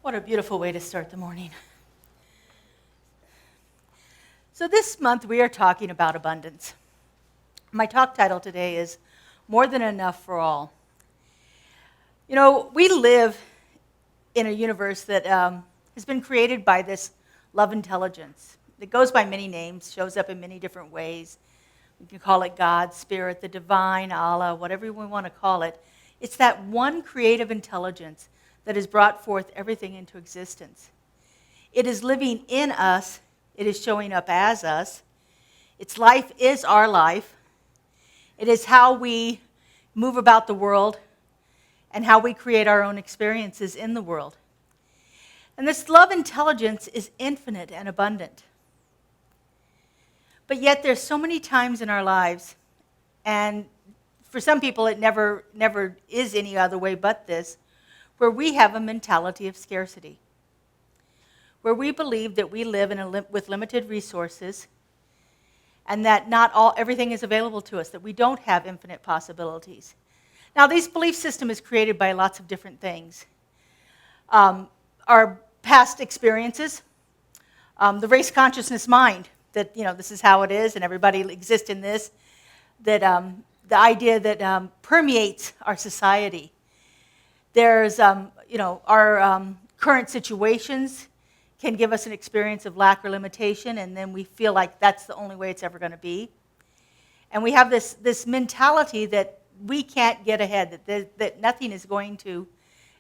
What a beautiful way to start the morning. So this month we are talking about abundance. My talk title today is More Than Enough for All. You know, we live in a universe that has been created by this love intelligence. It goes by many names, shows up in many different ways. We can call it God, Spirit, the divine, Allah, whatever we want to call it. It's that one creative intelligence that has brought forth everything into existence. It is living in us. It is showing up as us. Its life is our life. It is how we move about the world and how we create our own experiences in the world. And this love intelligence is infinite and abundant. But yet there's so many times in our lives, and for some people it never is any other way but this, where we have a mentality of scarcity, where we believe that we live with limited resources and that not everything is available to us, that we don't have infinite possibilities. Now, this belief system is created by lots of different things. Our past experiences, the race consciousness mind, that this is how it is and everybody exists in this, that the idea that permeates our society. There's, our current situations can give us an experience of lack or limitation, and then we feel like that's the only way it's ever going to be. And we have this mentality that we can't get ahead, that nothing is going to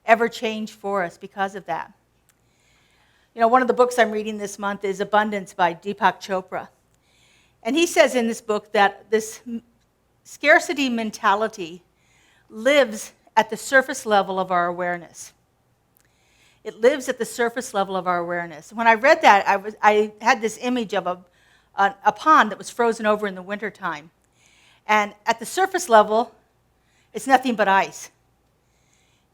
ever change for us because of that. One of the books I'm reading this month is Abundance by Deepak Chopra. And he says in this book that this scarcity mentality lives at the surface level of our awareness. It lives at the surface level of our awareness. When I read that, I had this image of a pond that was frozen over in the wintertime. And at the surface level, it's nothing but ice.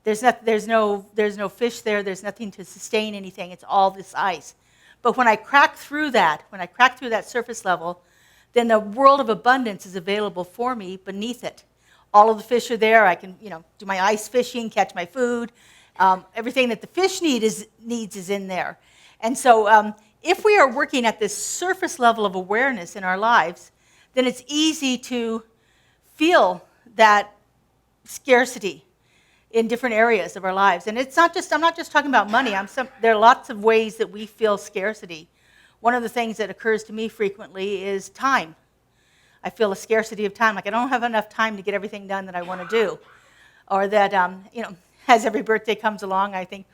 There's no fish there. There's nothing to sustain anything. It's all this ice. But when I crack through that surface level, then the world of abundance is available for me beneath it. All of the fish are there. I can, do my ice fishing, catch my food. Everything that the fish needs is in there. And so if we are working at this surface level of awareness in our lives, then it's easy to feel that scarcity in different areas of our lives. And I'm not just talking about money. There are lots of ways that we feel scarcity. One of the things that occurs to me frequently is time. I feel a scarcity of time, like I don't have enough time to get everything done that I want to do. Or that, as every birthday comes along, I think,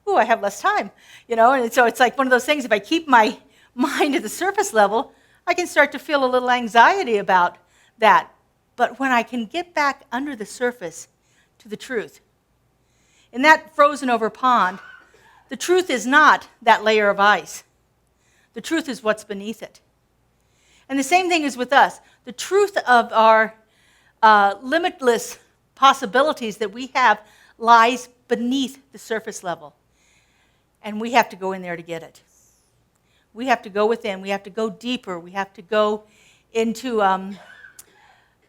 I have less time. And so it's like one of those things, if I keep my mind at the surface level, I can start to feel a little anxiety about that. But when I can get back under the surface to the truth, in that frozen over pond, the truth is not that layer of ice. The truth is what's beneath it. And the same thing is with us. The truth of our limitless possibilities that we have lies beneath the surface level. And we have to go in there to get it. We have to go within. We have to go deeper. We have to go into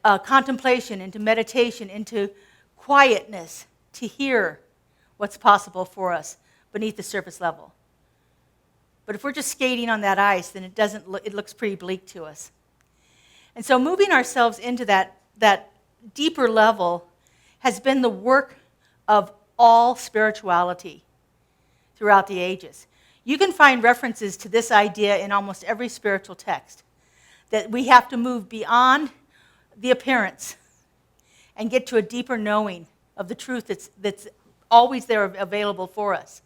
contemplation, into meditation, into quietness to hear what's possible for us beneath the surface level. But if we're just skating on that ice, then it looks pretty bleak to us. And so moving ourselves into that deeper level has been the work of all spirituality throughout the ages. You can find references to this idea in almost every spiritual text, that we have to move beyond the appearance and get to a deeper knowing of the truth that's always there available for us.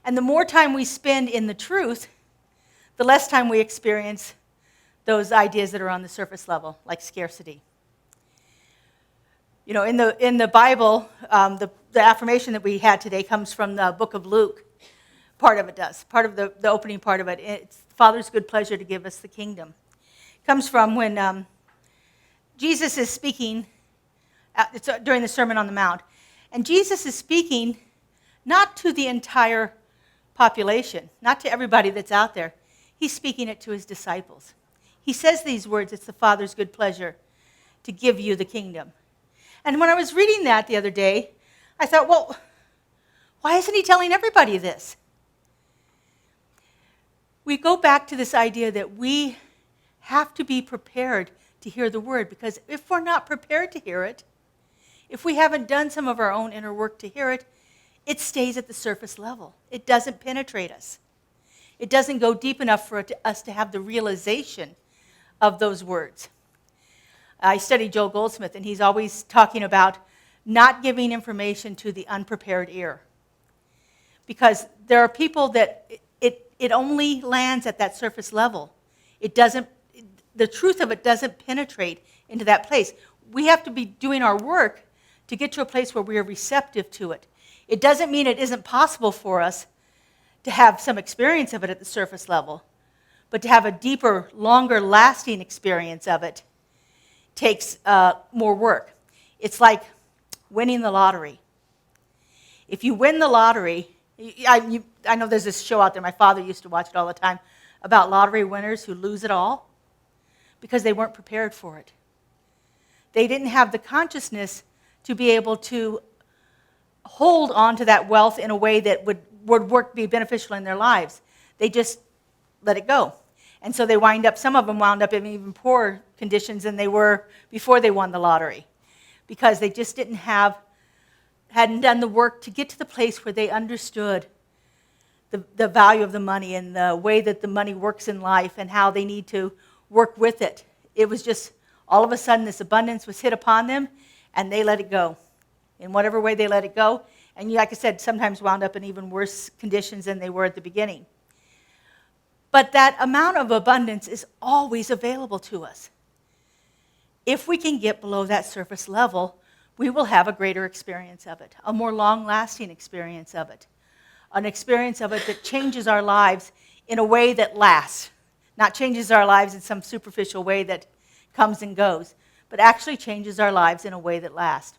And the more time we spend in the truth, the less time we experience those ideas that are on the surface level, like scarcity. In the Bible, the affirmation that we had today comes from the book of Luke. Part of it does. Part of the opening part of it. It's Father's good pleasure to give us the kingdom. It comes from when Jesus is speaking, it's during the Sermon on the Mount. And Jesus is speaking not to the entire population, not to everybody that's out there. He's speaking it to his disciples. He says these words, it's the Father's good pleasure to give you the kingdom. And when I was reading that the other day, I thought, well, Why isn't he telling everybody this? We go back to this idea that we have to be prepared to hear the word, because if we're not prepared to hear it, if we haven't done some of our own inner work to hear it, it stays at the surface level. It doesn't penetrate us. It doesn't go deep enough for us to have the realization of those words. I studied Joel Goldsmith, and he's always talking about not giving information to the unprepared ear. Because there are people that it only lands at that surface level. The truth of it doesn't penetrate into that place. We have to be doing our work to get to a place where we are receptive to it. It doesn't mean it isn't possible for us to have some experience of it at the surface level, but to have a deeper, longer lasting experience of it takes more work. It's like winning the lottery. If you win the lottery, I know there's this show out there, my father used to watch it all the time, about lottery winners who lose it all because they weren't prepared for it. They didn't have the consciousness to be able to hold on to that wealth in a way that would be beneficial in their lives. They just let it go. And so some of them wound up in even poorer conditions than they were before they won the lottery, because they just hadn't done the work to get to the place where they understood the value of the money and the way that the money works in life and how they need to work with it. It was just, all of a sudden, this abundance was hit upon them, and they let it go. In whatever way they let it go. And like I said, sometimes wound up in even worse conditions than they were at the beginning. But that amount of abundance is always available to us. If we can get below that surface level, we will have a greater experience of it, a more long-lasting experience of it, an experience of it that changes our lives in a way that lasts, not changes our lives in some superficial way that comes and goes, but actually changes our lives in a way that lasts.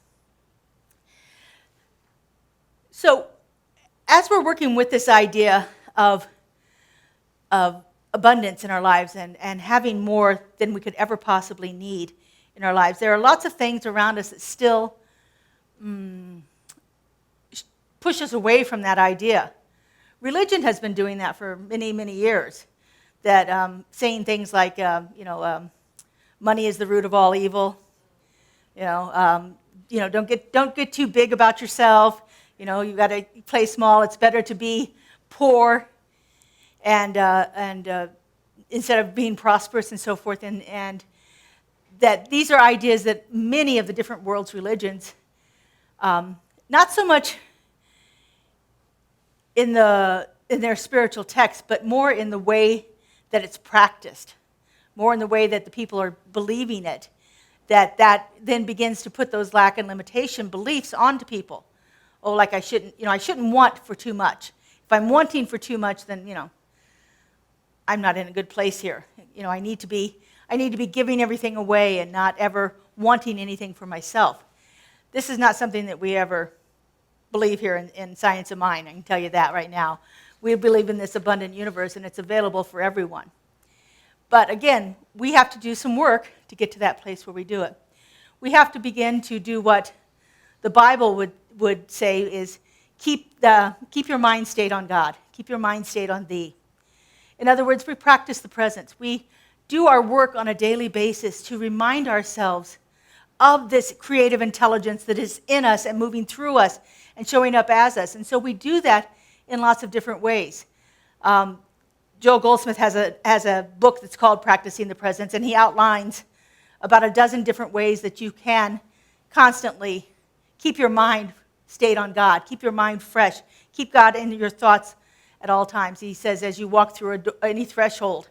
So, as we're working with this idea of abundance in our lives and having more than we could ever possibly need in our lives, there are lots of things around us that still push us away from that idea. Religion has been doing that for many, many years. That saying things like, money is the root of all evil. Don't get too big about yourself. You got to play small. It's better to be poor, and instead of being prosperous and so forth. And that these are ideas that many of the different world's religions, not so much in their spiritual text, but more in the way that it's practiced, more in the way that the people are believing it, that then begins to put those lack and limitation beliefs onto people. Oh, like I shouldn't want for too much. If I'm wanting for too much, then I'm not in a good place here. I need to be giving everything away and not ever wanting anything for myself. This is not something that we ever believe here in Science of Mind. I can tell you that right now. We believe in this abundant universe, and it's available for everyone. But again, we have to do some work to get to that place where we do it. We have to begin to do what the Bible would say is keep your mind stayed on God. Keep your mind stayed on thee. In other words, we practice the presence. We do our work on a daily basis to remind ourselves of this creative intelligence that is in us and moving through us and showing up as us. And so we do that in lots of different ways. Joel Goldsmith has a book that's called Practicing the Presence, and he outlines about a dozen different ways that you can constantly keep your mind stayed on God, keep your mind fresh, keep God in your thoughts at all times. He says as you walk through any threshold,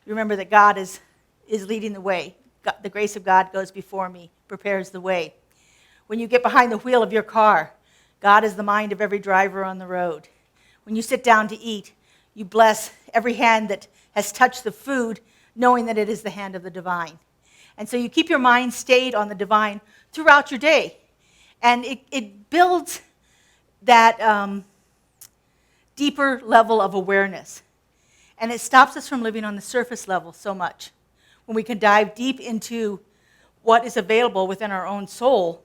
remember that God is leading the way. God, the grace of God goes before me, prepares the way. When you get behind the wheel of your car, God is the mind of every driver on the road. When you sit down to eat, you bless every hand that has touched the food, knowing that it is the hand of the divine. And so you keep your mind stayed on the divine throughout your day. And it builds that deeper level of awareness. And it stops us from living on the surface level so much. When we can dive deep into what is available within our own soul,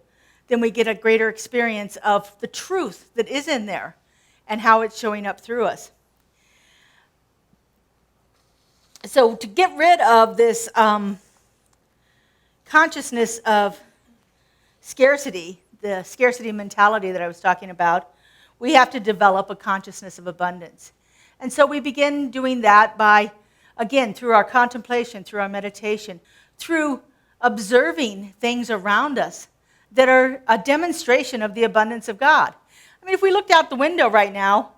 then we get a greater experience of the truth that is in there and how it's showing up through us. So to get rid of this consciousness of scarcity, the scarcity mentality that I was talking about, we have to develop a consciousness of abundance. And so we begin doing that by, again, through our contemplation, through our meditation, through observing things around us that are a demonstration of the abundance of God. I mean, if we looked out the window right now,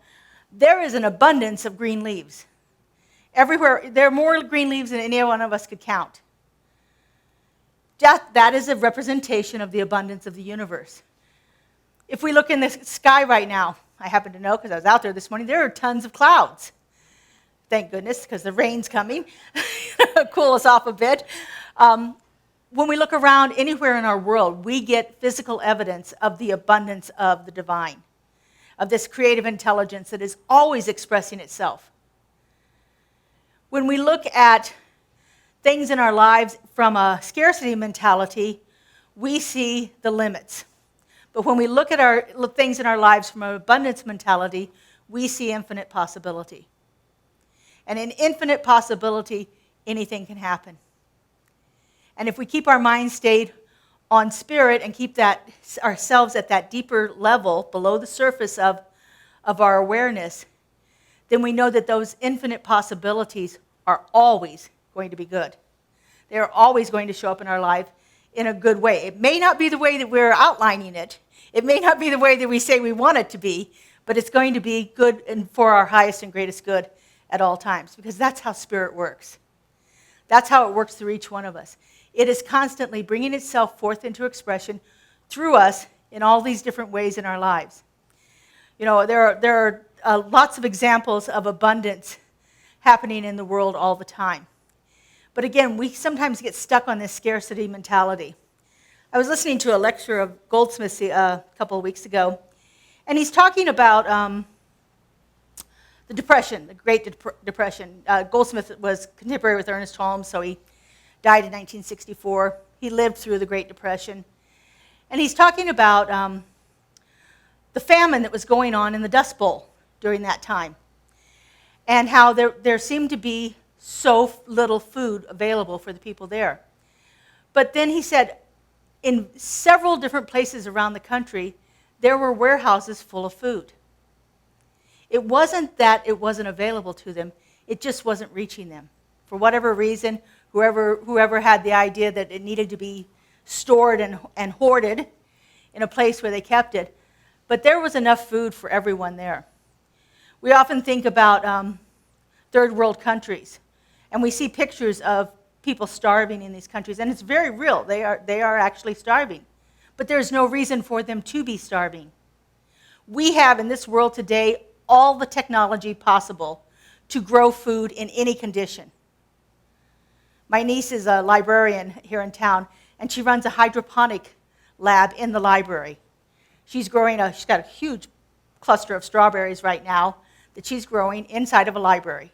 there is an abundance of green leaves. Everywhere, there are more green leaves than any one of us could count. That is a representation of the abundance of the universe. If we look in the sky right now, I happen to know because I was out there this morning, there are tons of clouds. Thank goodness, because the rain's coming. Cool us off a bit. When we look around anywhere in our world, we get physical evidence of the abundance of the divine, of this creative intelligence that is always expressing itself. When we look at things in our lives from a scarcity mentality, we see the limits. But when we look at things in our lives from an abundance mentality, we see infinite possibility. And in infinite possibility, anything can happen. And if we keep our mind stayed on spirit and keep ourselves at that deeper level, below the surface of our awareness, then we know that those infinite possibilities are always going to be good. They are always going to show up in our life in a good way. It may not be the way that we're outlining it. It may not be the way that we say we want it to be, but it's going to be good and for our highest and greatest good at all times, because that's how spirit works. That's how it works through each one of us. It is constantly bringing itself forth into expression through us in all these different ways in our lives. You know, there are lots of examples of abundance happening in the world all the time. But again, we sometimes get stuck on this scarcity mentality. I was listening to a lecture of Goldsmith's a couple of weeks ago, and he's talking about the Depression, the Great Depression. Goldsmith was contemporary with Ernest Holmes, so he died in 1964. He lived through the Great Depression. And he's talking about the famine that was going on in the Dust Bowl during that time, and how there seemed to be so little food available for the people there. But then he said, in several different places around the country, there were warehouses full of food. It wasn't that it wasn't available to them, it just wasn't reaching them. For whatever reason, whoever had the idea that it needed to be stored and hoarded in a place where they kept it, but there was enough food for everyone there. We often think about third world countries, and we see pictures of people starving in these countries, and it's very real. They are actually starving. But there's no reason for them to be starving. We have in this world today all the technology possible to grow food in any condition. My niece is a librarian here in town, and she runs a hydroponic lab in the library. She's got a huge cluster of strawberries right now that she's growing inside of a library.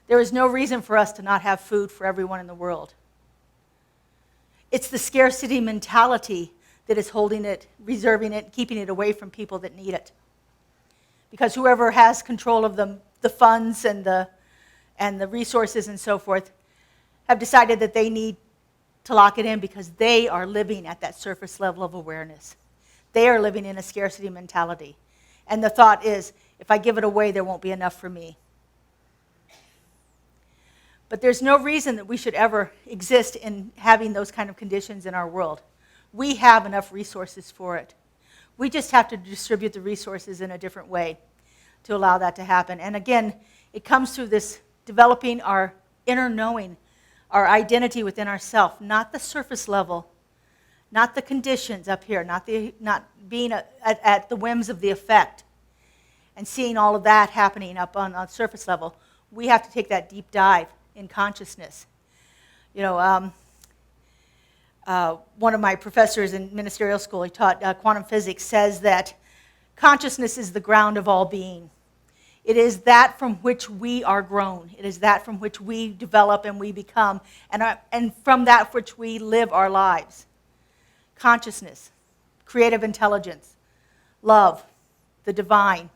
There is no reason for us to not have food for everyone in the world. It's the scarcity mentality that is holding it, reserving it, keeping it away from people that need it. Because whoever has control of the funds and the resources and so forth have decided that they need to lock it in because they are living at that surface level of awareness. They are living in a scarcity mentality. And the thought is, if I give it away, there won't be enough for me. But there's no reason that we should ever exist in having those kind of conditions in our world. We have enough resources for it. We just have to distribute the resources in a different way to allow that to happen. And again, it comes through this developing our inner knowing, our identity within ourselves, not the surface level, not the conditions up here, not being at the whims of the effect and seeing all of that happening up on surface level. We have to take that deep dive in consciousness. You know, one of my professors in ministerial school, he taught quantum physics, says that consciousness is the ground of all being. It is that from which we are grown. It is that from which we develop and we become, and from that which we live our lives. Consciousness, creative intelligence, love, the divine,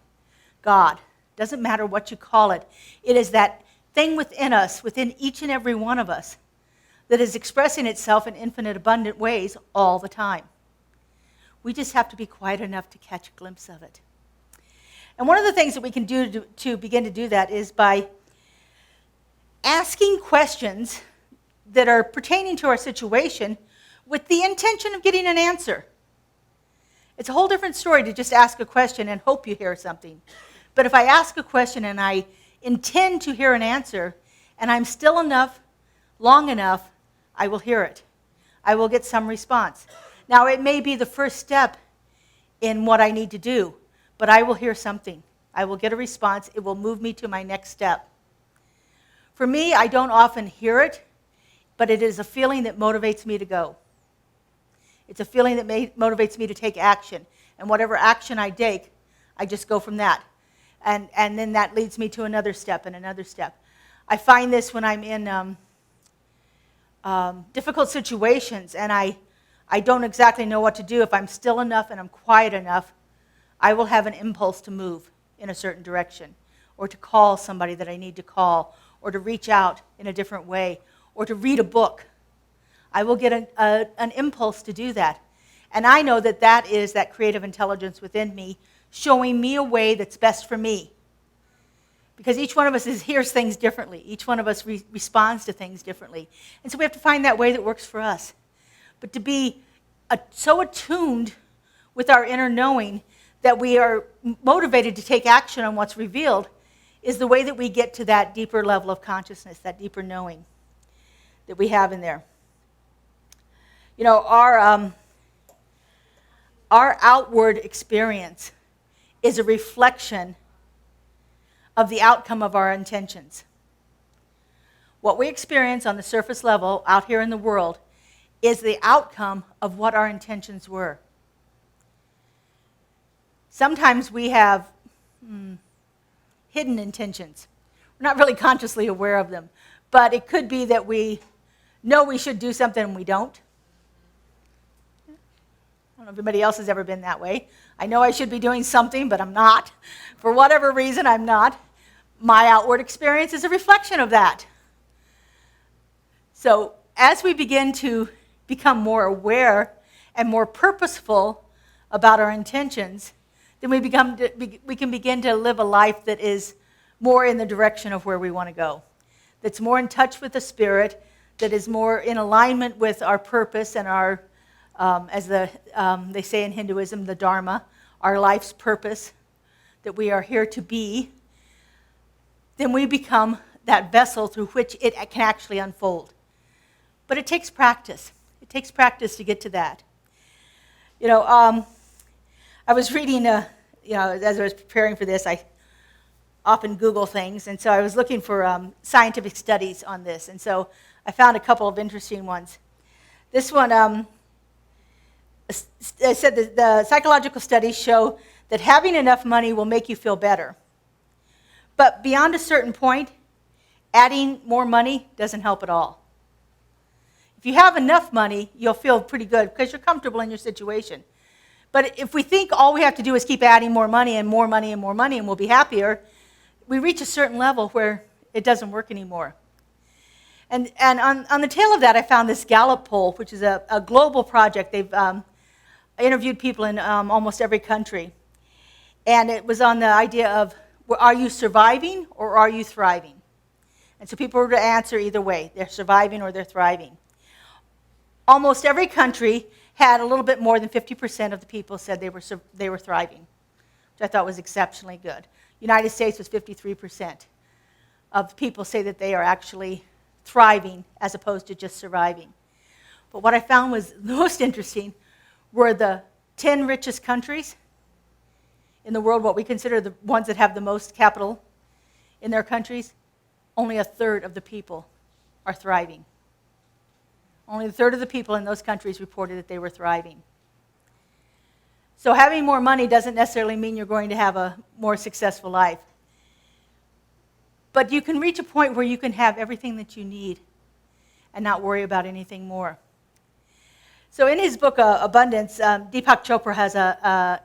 God. Doesn't matter what you call it. It is that thing within us, within each and every one of us, that is expressing itself in infinite, abundant ways all the time. We just have to be quiet enough to catch a glimpse of it. And one of the things that we can do to begin to do that is by asking questions that are pertaining to our situation with the intention of getting an answer. It's a whole different story to just ask a question and hope you hear something. But if I ask a question and I intend to hear an answer, and I'm still enough, long enough, I will hear it. I will get some response. Now, it may be the first step in what I need to do, but I will hear something. I will get a response. It will move me to my next step. For me, I don't often hear it, but it is a feeling that motivates me to go. It's a feeling that motivates me to take action. And whatever action I take, I just go from that. And then that leads me to another step and another step. I find this when I'm in difficult situations and I don't exactly know what to do. If I'm still enough and I'm quiet enough, I will have an impulse to move in a certain direction, or to call somebody that I need to call, or to reach out in a different way, or to read a book. I will get an impulse to do that. And I know that that is that creative intelligence within me showing me a way that's best for me. Because each one of us hears things differently. Each one of us responds to things differently. And so we have to find that way that works for us. But to be so attuned with our inner knowing that we are motivated to take action on what's revealed is the way that we get to that deeper level of consciousness, that deeper knowing that we have in there. You know, our outward experience is a reflection of the outcome of our intentions. What we experience on the surface level out here in the world is the outcome of what our intentions were. Sometimes we have hidden intentions. We're not really consciously aware of them, but it could be that we know we should do something and we don't. I don't know if anybody else has ever been that way. I know I should be doing something, but I'm not. For whatever reason, I'm not. My outward experience is a reflection of that. So as we begin to become more aware and more purposeful about our intentions, then we can begin to live a life that is more in the direction of where we want to go, that's more in touch with the Spirit, that is more in alignment with our purpose and our, as they say in Hinduism, the Dharma, our life's purpose, that we are here to be. Then we become that vessel through which it can actually unfold. But it takes practice. It takes practice to get to that. You know, I was reading, as I was preparing for this, I often Google things, and so I was looking for scientific studies on this, and so I found a couple of interesting ones. This one said that the psychological studies show that having enough money will make you feel better. But beyond a certain point, adding more money doesn't help at all. If you have enough money, you'll feel pretty good because you're comfortable in your situation. But if we think all we have to do is keep adding more money and more money and more money and we'll be happier, we reach a certain level where it doesn't work anymore. And on the tail of that, I found this Gallup poll, which is a global project. They've interviewed people in almost every country. And it was on the idea of, are you surviving or are you thriving? And so people were to answer either way. They're surviving or they're thriving. Almost every country had a little bit more than 50% of the people said they were thriving, which I thought was exceptionally good. United States was 53% of people say that they are actually thriving as opposed to just surviving. But what I found was the most interesting were the 10 richest countries in the world, what we consider the ones that have the most capital in their countries. Only a third of the people are thriving. Only a third of the people in those countries reported that they were thriving. So having more money doesn't necessarily mean you're going to have a more successful life. But you can reach a point where you can have everything that you need and not worry about anything more. So in his book, Abundance, Deepak Chopra has a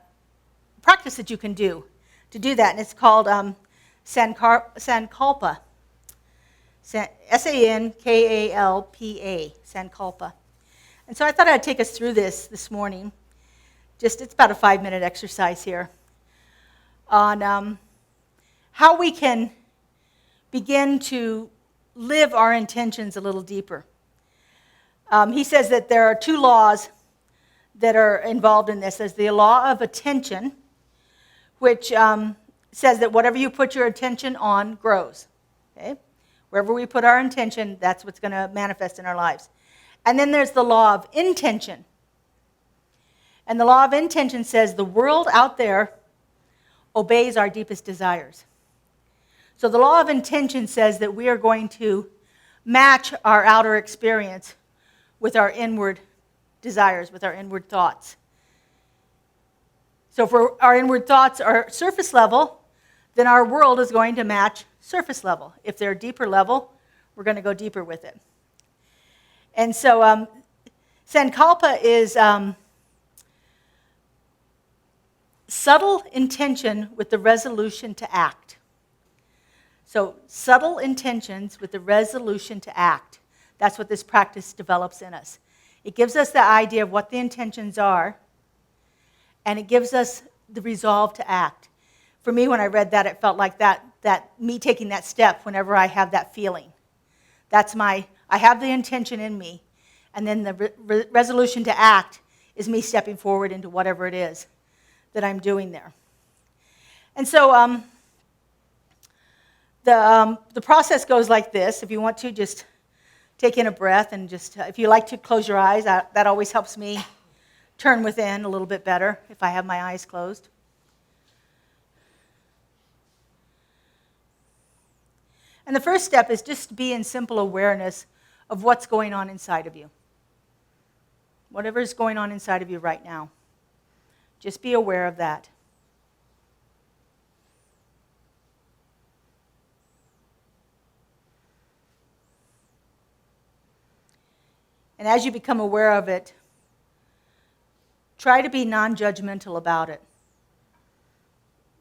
practice that you can do to do that, and it's called Sankalpa. Sankalpa, Sankalpa. And so I thought I'd take us through this morning. It's about a 5-minute exercise here on how we can begin to live our intentions a little deeper. He says that there are 2 laws that are involved in this. There's the law of attention, which says that whatever you put your attention on grows. Okay? Wherever we put our intention, that's what's going to manifest in our lives. And then there's the law of intention. And the law of intention says the world out there obeys our deepest desires. So the law of intention says that we are going to match our outer experience with our inward desires, with our inward thoughts. So if our inward thoughts are surface level, then our world is going to match surface level. If they're deeper level, we're going to go deeper with it. And so Sankalpa is subtle intention with the resolution to act. So subtle intentions with the resolution to act. That's what this practice develops in us. It gives us the idea of what the intentions are, and it gives us the resolve to act. For me, when I read that, it felt like that me taking that step whenever I have that feeling. I have the intention in me, and then the resolution to act is me stepping forward into whatever it is that I'm doing there. And so the process goes like this. If you want to, just take in a breath, and just, if you like to close your eyes, that always helps me turn within a little bit better if I have my eyes closed. And the first step is just to be in simple awareness of what's going on inside of you. Whatever is going on inside of you right now. Just be aware of that. And as you become aware of it, try to be non-judgmental about it.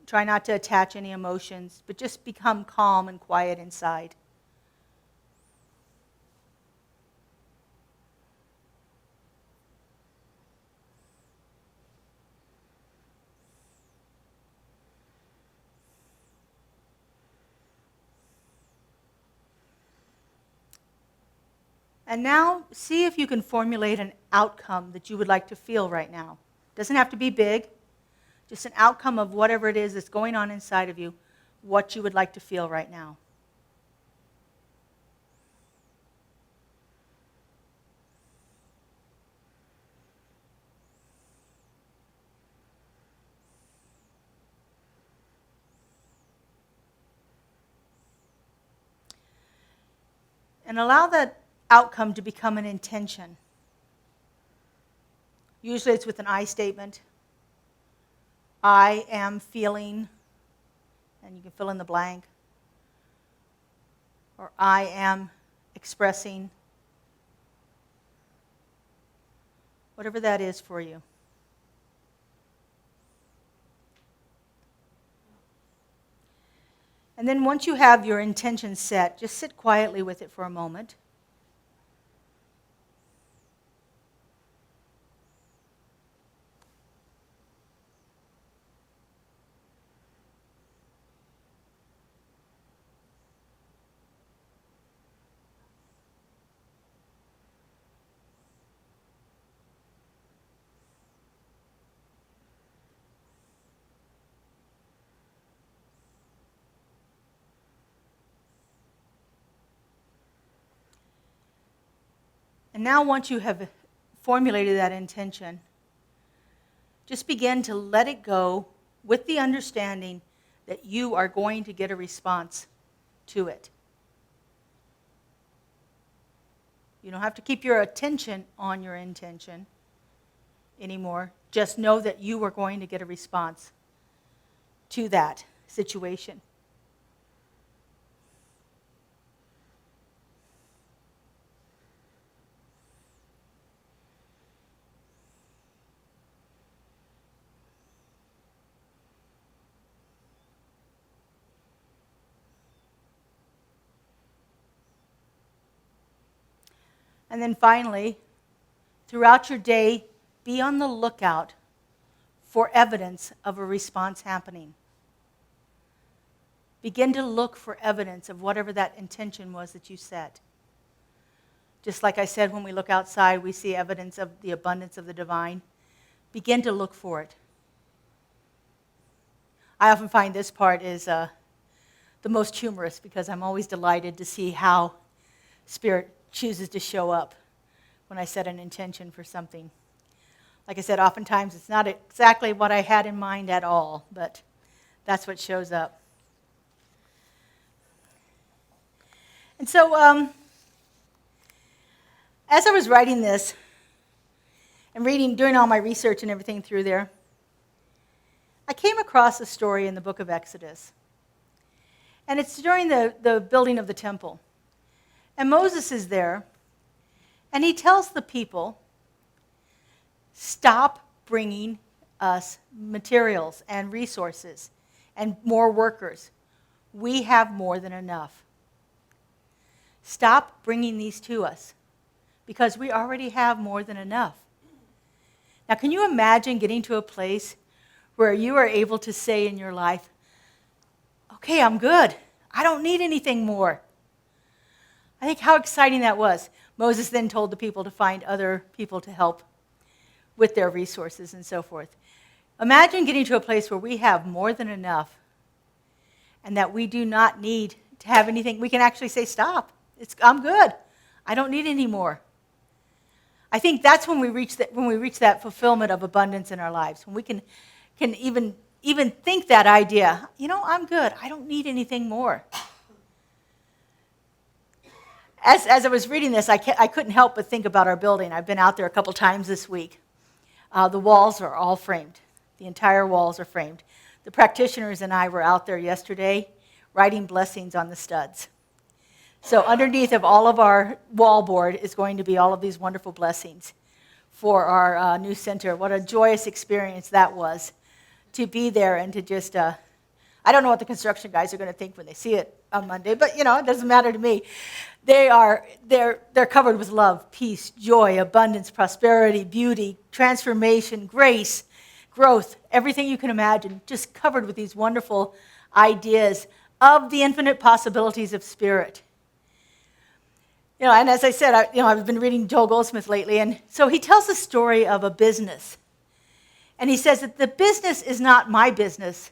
Try not to attach any emotions, but just become calm and quiet inside. And now, see if you can formulate an outcome that you would like to feel right now. Doesn't have to be big. Just an outcome of whatever it is that's going on inside of you, what you would like to feel right now. And allow that outcome to become an intention. Usually it's with an I statement. I am feeling, and you can fill in the blank. Or I am expressing. Whatever that is for you. And then once you have your intention set, just sit quietly with it for a moment. And now once you have formulated that intention, just begin to let it go with the understanding that you are going to get a response to it. You don't have to keep your attention on your intention anymore. Just know that you are going to get a response to that situation. And then finally, throughout your day, be on the lookout for evidence of a response happening. Begin to look for evidence of whatever that intention was that you set. Just like I said, when we look outside, we see evidence of the abundance of the divine. Begin to look for it. I often find this part is the most humorous because I'm always delighted to see how Spirit chooses to show up when I set an intention for something. Like I said, oftentimes it's not exactly what I had in mind at all, but that's what shows up. And so, as I was writing this and doing all my research and everything through there, I came across a story in the book of Exodus. And it's during the building of the temple. And Moses is there, and he tells the people, stop bringing us materials and resources and more workers. We have more than enough. Stop bringing these to us because we already have more than enough. Now, can you imagine getting to a place where you are able to say in your life, okay, I'm good. I don't need anything more. I think how exciting that was. Moses then told the people to find other people to help with their resources and so forth. Imagine getting to a place where we have more than enough and that we do not need to have anything. We can actually say, stop. I'm good. I don't need any more. I think that's when we reach that fulfillment of abundance in our lives, when we can even think that idea, I'm good. I don't need anything more. As I was reading this, I couldn't help but think about our building. I've been out there a couple times this week. The walls are all framed. The entire walls are framed. The practitioners and I were out there yesterday writing blessings on the studs. So underneath of all of our wall board is going to be all of these wonderful blessings for our new center. What a joyous experience that was to be there and to just, I don't know what the construction guys are going to think when they see it on Monday, but it doesn't matter to me. They're covered with love, peace, joy, abundance, prosperity, beauty, transformation, grace, growth, everything you can imagine, just covered with these wonderful ideas of the infinite possibilities of spirit. And as I said, I've been reading Joel Goldsmith lately, and so he tells the story of a business. And he says that the business is not my business,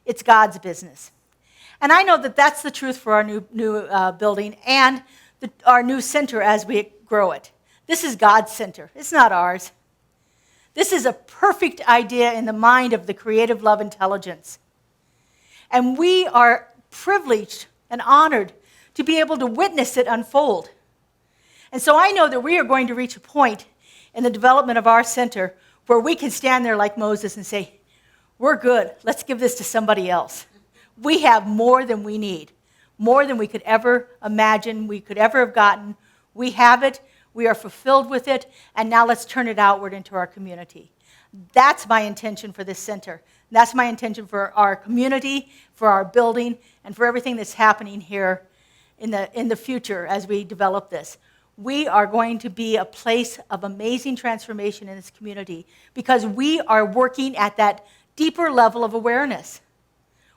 it's God's business. And I know that that's the truth for our new building and our new center as we grow it. This is God's center. It's not ours. This is a perfect idea in the mind of the creative love intelligence. And we are privileged and honored to be able to witness it unfold. And so I know that we are going to reach a point in the development of our center where we can stand there like Moses and say, we're good. Let's give this to somebody else. We have more than we need, more than we could ever imagine, we could ever have gotten. We have it. We are fulfilled with it. And now let's turn it outward into our community. That's my intention for this center. That's my intention for our community, for our building, and for everything that's happening here in the future as we develop this. We are going to be a place of amazing transformation in this community because we are working at that deeper level of awareness.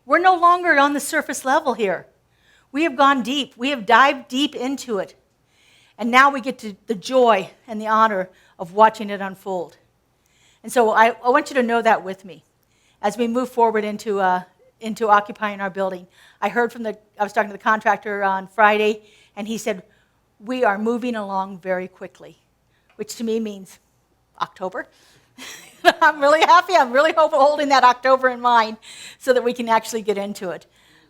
We're no longer on the surface level here. We have gone deep. We have dived deep into it. And now we get to the joy and the honor of watching it unfold. And so I want you to know that with me as we move forward into occupying our building. I was talking to the contractor on Friday, and he said, we are moving along very quickly, which to me means October. I'm really happy. I'm really holding that October in mind so that we can actually get into it.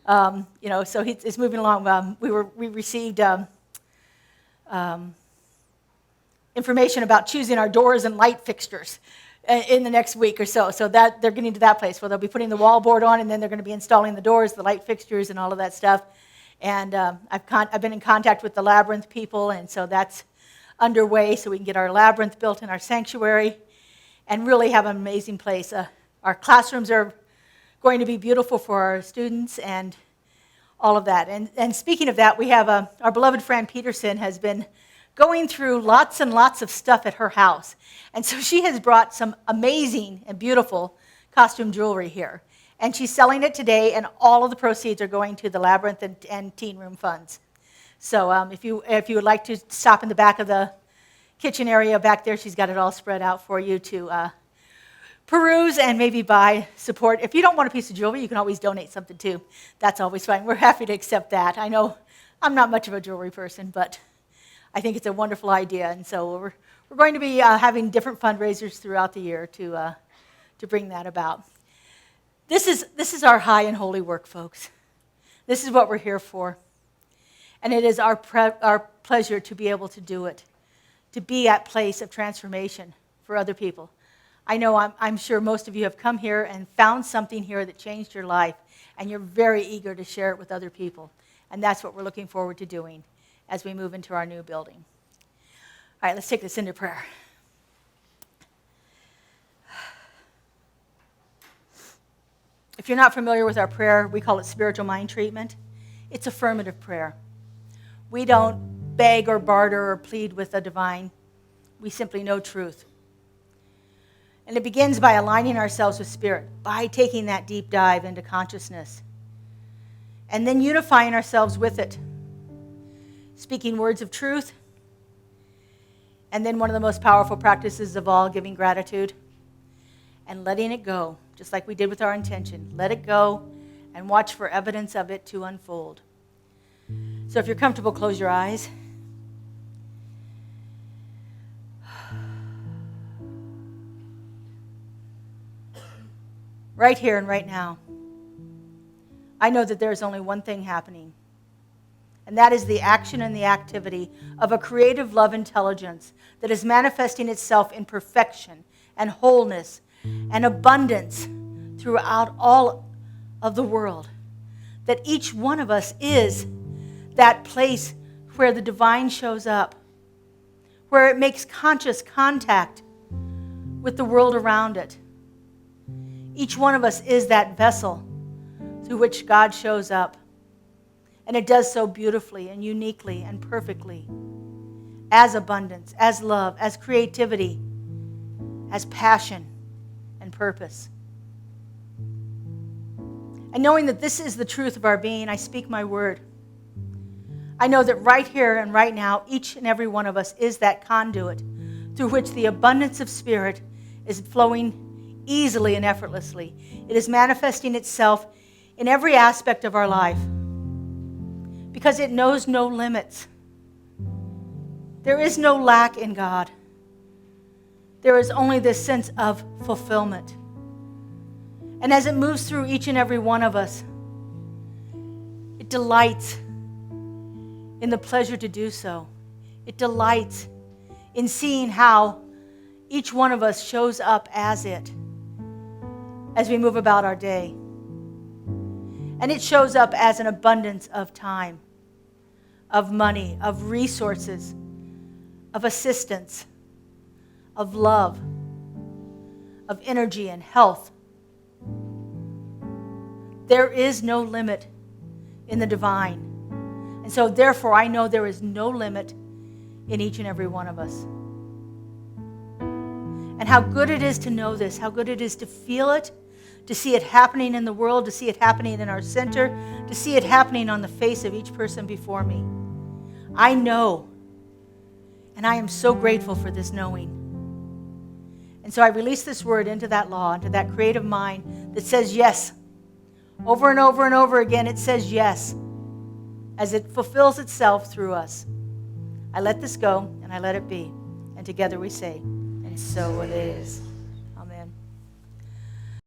So it's moving along. We received information about choosing our doors and light fixtures in the next week or so. So that they're getting to that place where they'll be putting the wall board on, and then they're going to be installing the doors, the light fixtures, and all of that stuff. And I've been in contact with the labyrinth people, and so that's underway so we can get our labyrinth built in our sanctuary and really have an amazing place. Our classrooms are going to be beautiful for our students and all of that. And speaking of that, we have our beloved Fran Peterson has been going through lots and lots of stuff at her house. And so she has brought some amazing and beautiful costume jewelry here. And she's selling it today, and all of the proceeds are going to the Labyrinth and Teen Room funds. So if you would like to stop in the back of the kitchen area back there, she's got it all spread out for you to peruse and maybe buy, support. If you don't want a piece of jewelry, you can always donate something too. That's always fine. We're happy to accept that. I know I'm not much of a jewelry person, but I think it's a wonderful idea. And so we're going to be having different fundraisers throughout the year to bring that about. This is our high and holy work, folks. This is what we're here for. And it is our pleasure to be able to do it, to be at place of transformation for other people. I know I'm sure most of you have come here and found something here that changed your life, and you're very eager to share it with other people. And that's what we're looking forward to doing as we move into our new building. All right, let's take this into prayer. If you're not familiar with our prayer, we call it spiritual mind treatment. It's affirmative prayer. We don't beg or barter or plead with the divine. We simply know truth. And it begins by aligning ourselves with Spirit, by taking that deep dive into consciousness, and then unifying ourselves with it, speaking words of truth, and then one of the most powerful practices of all, giving gratitude, and letting it go, just like we did with our intention. Let it go and watch for evidence of it to unfold. So if you're comfortable, close your eyes. Right here and right now, I know that there is only one thing happening, and that is the action and the activity of a creative love intelligence that is manifesting itself in perfection and wholeness and abundance throughout all of the world. That each one of us is that place where the divine shows up, where it makes conscious contact with the world around it. Each one of us is that vessel through which God shows up. And it does so beautifully and uniquely and perfectly, as abundance, as love, as creativity, as passion and purpose. And knowing that this is the truth of our being, I speak my word. I know that right here and right now, each and every one of us is that conduit through which the abundance of Spirit is flowing easily and effortlessly. It is manifesting itself in every aspect of our life because it knows no limits. There is no lack in God. There is only this sense of fulfillment. And as it moves through each and every one of us, it delights in the pleasure to do so. It delights in seeing how each one of us shows up as it as we move about our day. And it shows up as an abundance of time, of money, of resources, of assistance, of love, of energy and health. There is no limit in the divine. And so therefore, I know there is no limit in each and every one of us. And how good it is to know this, how good it is to feel it, to see it happening in the world, to see it happening in our center, to see it happening on the face of each person before me. I know, and I am so grateful for this knowing. And so I release this word into that law, into that creative mind that says yes. Over and over and over again, it says yes, as it fulfills itself through us. I let this go, and I let it be. And together we say, and so it is.